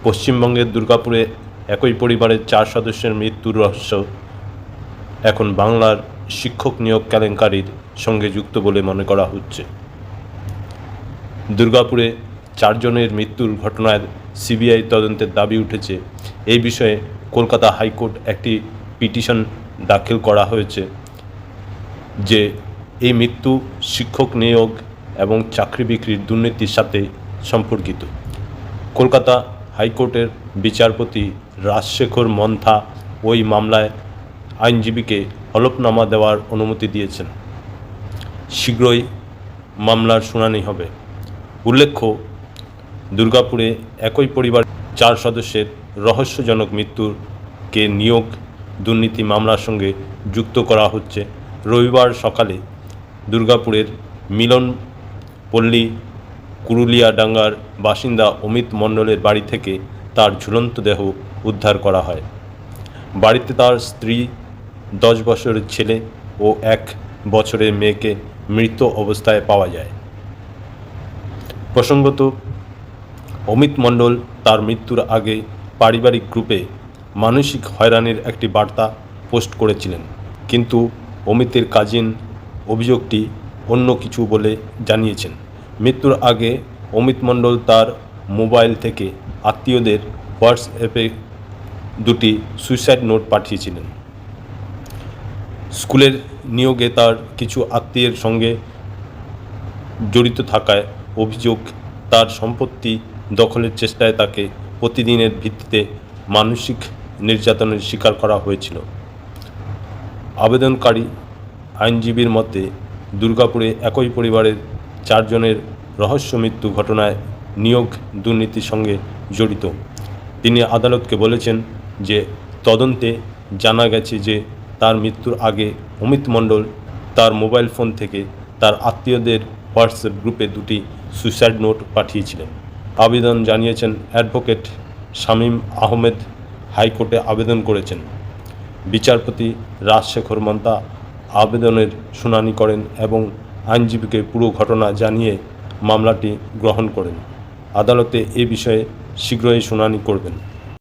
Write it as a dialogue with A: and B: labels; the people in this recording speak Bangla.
A: পশ্চিমবঙ্গের দুর্গাপুরে একই পরিবারের 4 সদস্যের মৃত্যুর রহস্য এখন বাংলার শিক্ষক নিয়োগ কেলেঙ্কারির সঙ্গে যুক্ত বলে মনে করা হচ্ছে। দুর্গাপুরে 4 জনের মৃত্যুর ঘটনায় সিবিআই তদন্তের দাবি উঠেছে। এই বিষয়ে কলকাতা হাইকোর্ট একটি পিটিশন দাখিল করা হয়েছে যে এই মৃত্যু শিক্ষক নিয়োগ এবং চাকরি বিক্রির দুর্নীতির সাথে সম্পর্কিত। কলকাতা হাইকোর্টের বিচারপতি রাজশেখর মন্থা ওই মামলায় আইনজীবীকে হলফনামা দেওয়ার অনুমতি দিয়েছেন। শীঘ্রই মামলার শুনানি হবে। উল্লেখ্য, দুর্গাপুরে একই পরিবার 4 সদস্যের রহস্যজনক মৃত্যুকে নিয়োগ দুর্নীতি মামলার সঙ্গে যুক্ত করা হচ্ছে। রবিবার সকালে দুর্গাপুরের মিলনপল্লী কুরুলিয়াডাঙ্গার বাসিন্দা অমিত মণ্ডলের বাড়ি থেকে তার ঝুলন্ত দেহ উদ্ধার করা হয়। বাড়িতে তার স্ত্রী, 10 বছরের ছেলে ও 1 বছরের মেয়েকে মৃত অবস্থায় পাওয়া যায়। প্রসঙ্গত, অমিত মণ্ডল তার মৃত্যুর আগে পারিবারিক গ্রুপে মানসিক হয়রানির একটি বার্তা পোস্ট করেছিলেন, কিন্তু অমিতের কাজিন অভিযোগটি অন্য কিছু বলে জানিয়েছেন। মৃত্যুর আগে অমিত মণ্ডল তার মোবাইল থেকে আত্মীয়দের হোয়াটসঅ্যাপে 2টি সুইসাইড নোট পাঠিয়েছিলেন। স্কুলের নিয়োগে তার কিছু আত্মীয়ের সঙ্গে জড়িত থাকায় অভিযোগ, তার সম্পত্তি দখলের চেষ্টায় তাকে প্রতিদিনের ভিত্তিতে মানসিক নির্যাতনের শিকার করা হয়েছিল। আবেদনকারী আইনজীবীর মতে, দুর্গাপুরে একই পরিবারের 4 জনের রহস্য মৃত্যু ঘটনায় নিয়োগ দুর্নীতির সঙ্গে জড়িত। তিনি আদালতকে বলেছেন যে তদন্তে জানা গেছে যে তার মৃত্যুর আগে অমিত মণ্ডল তার মোবাইল ফোন থেকে তার আত্মীয়দের হোয়াটসঅ্যাপ গ্রুপে 2টি সুইসাইড নোট পাঠিয়েছিলেন। আবেদন জানিয়েছেন অ্যাডভোকেট শামীম আহমেদ হাইকোর্টে আবেদন করেছেন। বিচারপতি রাজশেখর মন্থা আবেদনের শুনানি করেন এবং আইনজীবীকে পুরো ঘটনা জানিয়ে মামলাটি গ্রহণ করেন। আদালতে এ বিষয়ে শীঘ্রই শুনানি করবেন।